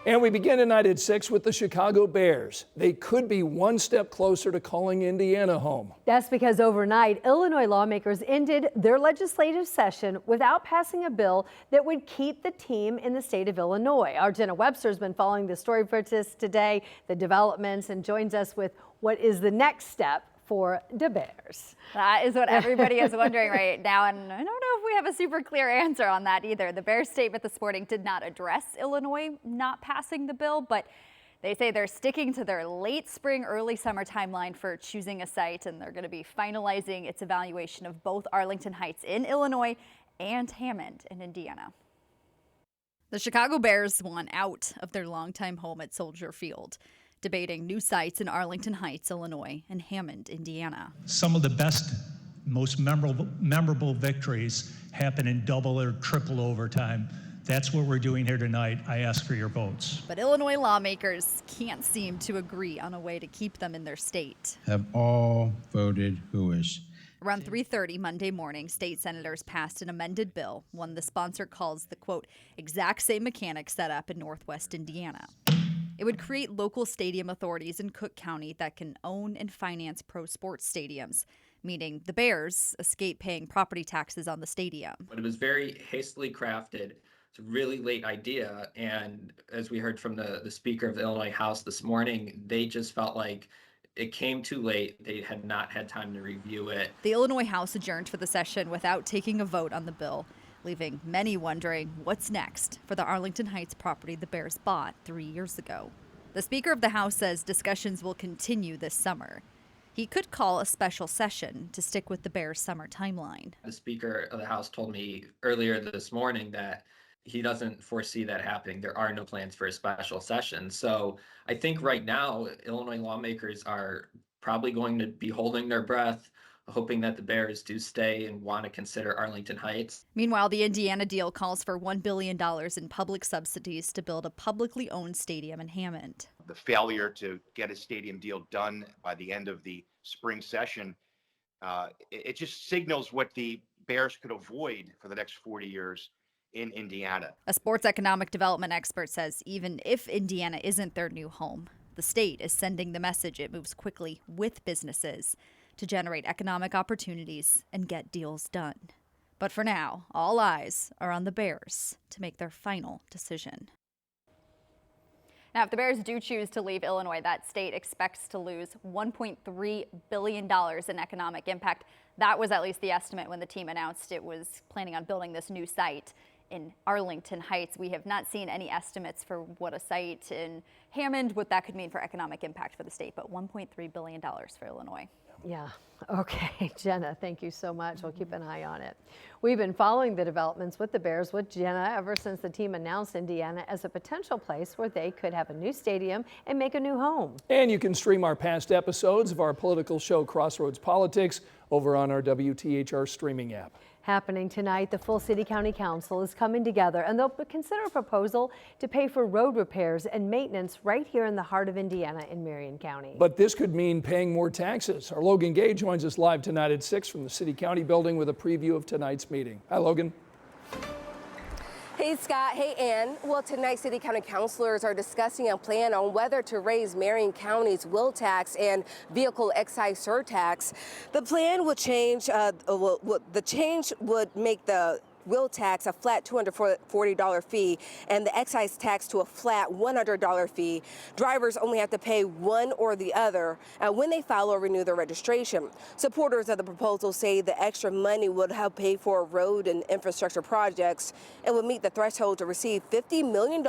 And we begin tonight at 6 with the Chicago Bears. They could be one step closer to calling Indiana home. That's because overnight, Illinois lawmakers ended their legislative session without passing a bill that would keep the team in the state of Illinois. Our Jenna Webster has been following the story for us today, the developments, and joins us with what is the next step for the Bears. That is what everybody is wondering right now, and I don't know if we have a super clear answer on that either. The Bears statement this morning did not address Illinois not passing the bill, but they say they're sticking to their late spring, early summer timeline for choosing a site, and they're going to be finalizing its evaluation of both Arlington Heights in Illinois and Hammond in Indiana. The Chicago Bears want out of their longtime home at Soldier Field, debating new sites in Arlington Heights, Illinois, and Hammond, Indiana. Some of the best, most memorable victories happen in double or triple overtime. That's what we're doing here tonight. I ask for your votes. But Illinois lawmakers can't seem to agree on a way to keep them in their state. Have all voted who wish. Around 3:30 Monday morning, state senators passed an amended bill, one the sponsor calls the, quote, exact same mechanics set up in Northwest Indiana. It would create local stadium authorities in Cook County that can own and finance pro sports stadiums, meaning the Bears escape paying property taxes on the stadium. But it was very hastily crafted. It's a really late idea. And as we heard from the Speaker of the Illinois House this morning, they just felt like it came too late. They had not had time to review it. The Illinois House adjourned for the session without taking a vote on the bill, leaving many wondering what's next for the Arlington Heights property the Bears bought 3 years ago. The Speaker of the House says discussions will continue this summer. He could call a special session to stick with the Bears' summer timeline. The Speaker of the House told me earlier this morning that he doesn't foresee that happening. There are no plans for a special session. So I think right now, Illinois lawmakers are probably going to be holding their breath, hoping that the Bears do stay and want to consider Arlington Heights. Meanwhile, the Indiana deal calls for $1 billion in public subsidies to build a publicly owned stadium in Hammond. The failure to get a stadium deal done by the end of the spring session, it just signals what the Bears could avoid for the next 40 years in Indiana. A sports economic development expert says even if Indiana isn't their new home, the state is sending the message it moves quickly with businesses to generate economic opportunities and get deals done. But for now, all eyes are on the Bears to make their final decision. Now, if the Bears do choose to leave Illinois, that state expects to lose $1.3 billion in economic impact. That was at least the estimate when the team announced it was planning on building this new site in Arlington Heights. We have not seen any estimates for what a site in Hammond, what that could mean for economic impact for the state, but $1.3 billion for Illinois. Yeah. Okay, Jenna, thank you so much. We'll keep an eye on it. We've been following the developments with the Bears with Jenna ever since the team announced Indiana as a potential place where they could have a new stadium and make a new home. And you can stream our past episodes of our political show Crossroads Politics over on our WTHR streaming app. Happening tonight, the full City County Council is coming together and they'll consider a proposal to pay for road repairs and maintenance right here in the heart of Indiana in Marion County. But this could mean paying more taxes. Our Logan Gay joins us live tonight at 6 from the City County building with a preview of tonight's meeting. Hi, Logan. Hey, Scott. Hey, Ann. Well, tonight, City County councilors are discussing a plan on whether to raise Marion County's wheel tax and vehicle excise surtax. The plan would change, the change would make the wheel tax a flat $240 fee and the excise tax to a flat $100 fee. Drivers only have to pay one or the other when they file or renew their registration. Supporters of the proposal say the extra money would help pay for road and infrastructure projects and would meet the threshold to receive $50 million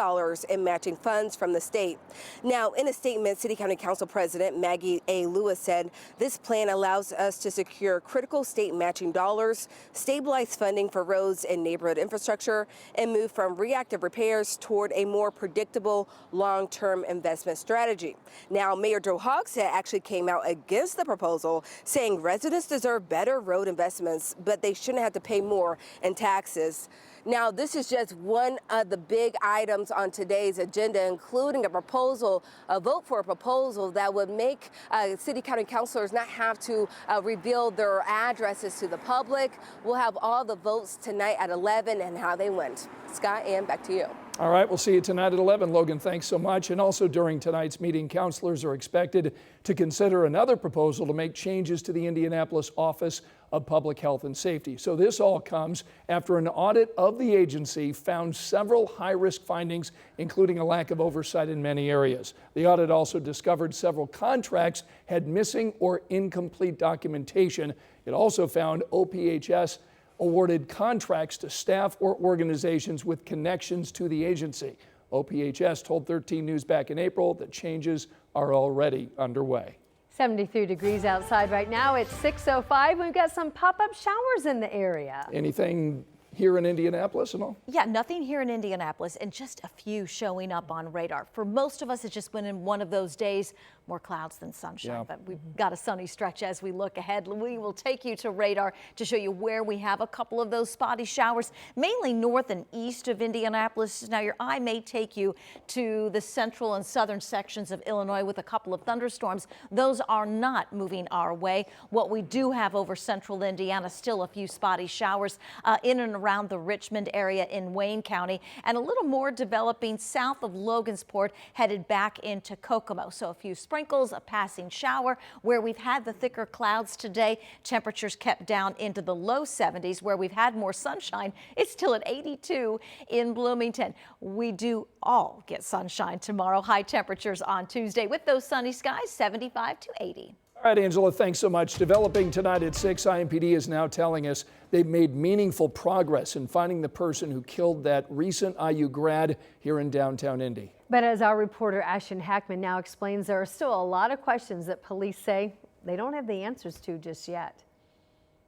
in matching funds from the state. Now, in a statement, City County Council President Maggie A. Lewis said this plan allows us to secure critical state matching dollars, stabilize funding for roads and neighborhood infrastructure, and move from reactive repairs toward a more predictable long-term investment strategy. Now, Mayor Joe Hogsett actually came out against the proposal, saying residents deserve better road investments, but they shouldn't have to pay more in taxes. Now, this is just one of the big items on today's agenda, including a vote for a proposal that would make city county councilors not have to reveal their addresses to the public. We'll have all the votes tonight at 11 and how they went. Scott, and back to you. All right, we'll see you tonight at 11. Logan, thanks so much. And also during tonight's meeting, counselors are expected to consider another proposal to make changes to the Indianapolis Office of Public Health and Safety. So this all comes after an audit of the agency found several high-risk findings, including a lack of oversight in many areas. The audit also discovered several contracts had missing or incomplete documentation. It also found OPHS awarded contracts to staff or organizations with connections to the agency. OPHS told 13 News back in April that changes are already underway. 73 degrees outside right now. It's 6:05. We've got some pop-up showers in the area. Anything here in Indianapolis and all? Yeah, nothing here in Indianapolis, and just a few showing up on radar. For most of us, it's just been in one of those days, more clouds than sunshine, but we've got a sunny stretch as we look ahead. We will take you to radar to show you where we have a couple of those spotty showers, mainly north and east of Indianapolis. Now, your eye may take you to the central and southern sections of Illinois with a couple of thunderstorms. Those are not moving our way. What we do have over central Indiana, still a few spotty showers in and around the Richmond area in Wayne County, and a little more developing south of Logansport, headed back into Kokomo. So a few sprinkles, a passing shower. Where we've had the thicker clouds today, temperatures kept down into the low 70s. Where we've had more sunshine, it's still at 82 in Bloomington. We do all get sunshine tomorrow. High temperatures on Tuesday with those sunny skies, 75 to 80. All right, Angela, thanks so much. Developing tonight at 6, IMPD is now telling us they've made meaningful progress in finding the person who killed that recent IU grad here in downtown Indy. But as our reporter Ashton Hackman now explains, there are still a lot of questions that police say they don't have the answers to just yet.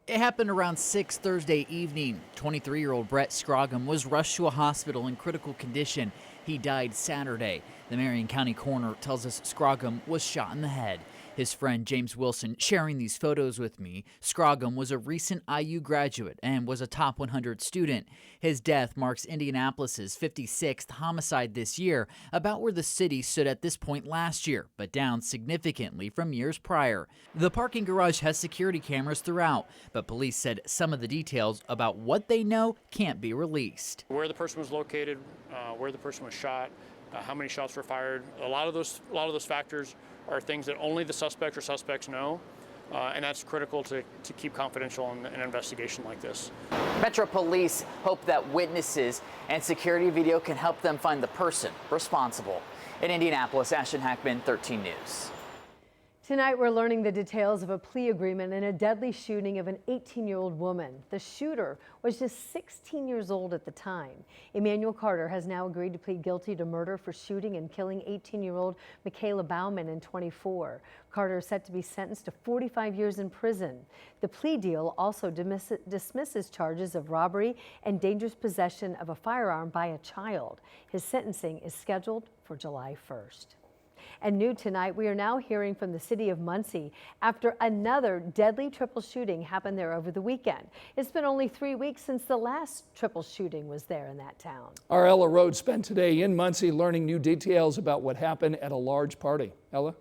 It happened around 6 Thursday evening. 23-year-old Brett Scroggum was rushed to a hospital in critical condition. He died Saturday. The Marion County coroner tells us Scroggum was shot in the head. His friend James Wilson sharing these photos with me. Scroggum was a recent IU graduate and was a top 100 student. His death marks Indianapolis's 56th homicide this year, about where the city stood at this point last year, but down significantly from years prior. The parking garage has security cameras throughout, but police said some of the details about what they know can't be released. Where the person was located, where the person was shot, how many shots were fired. A lot of those factors are things that only the suspect or suspects know, and that's critical to keep confidential in an investigation like this. Metro Police hope that witnesses and security video can help them find the person responsible. In Indianapolis, Ashton Hackman, 13 News. Tonight, we're learning the details of a plea agreement in a deadly shooting of an 18-year-old woman. The shooter was just 16 years old at the time. Emmanuel Carter has now agreed to plead guilty to murder for shooting and killing 18-year-old Michaela Bauman in 24. Carter is set to be sentenced to 45 years in prison. The plea deal also dismisses charges of robbery and dangerous possession of a firearm by a child. His sentencing is scheduled for July 1st. And new tonight, we are now hearing from the city of Muncie after another deadly triple shooting happened there over the weekend. It's been only 3 weeks since the last triple shooting was there in that town. Our Ella Rhodes spent today in Muncie learning new details about what happened at a large party. Ella?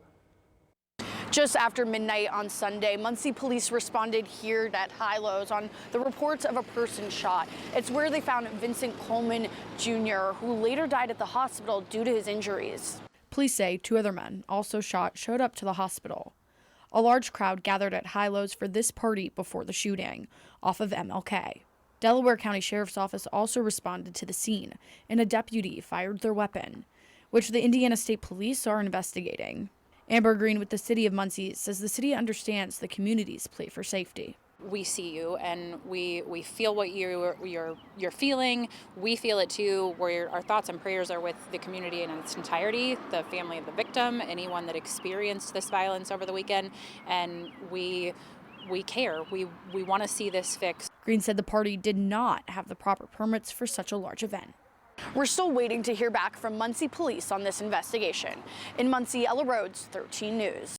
Just after midnight on Sunday, Muncie police responded here at Hilo's on the reports of a person shot. It's where they found Vincent Coleman Jr., who later died at the hospital due to his injuries. Police say 2 other men, also shot, showed up to the hospital. A large crowd gathered at Hilo's for this party before the shooting, off of MLK. Delaware County Sheriff's Office also responded to the scene, and a deputy fired their weapon, which the Indiana State Police are investigating. Amber Green with the City of Muncie says the city understands the community's plea for safety. We see you and we feel what you're feeling. We feel it too. Our thoughts and prayers are with the community in its entirety, the family of the victim, anyone that experienced this violence over the weekend, and we care. We want to see this fixed. Green said the party did not have the proper permits for such a large event. We're still waiting to hear back from Muncie police on this investigation. In Muncie, Ella Rhodes, 13 News.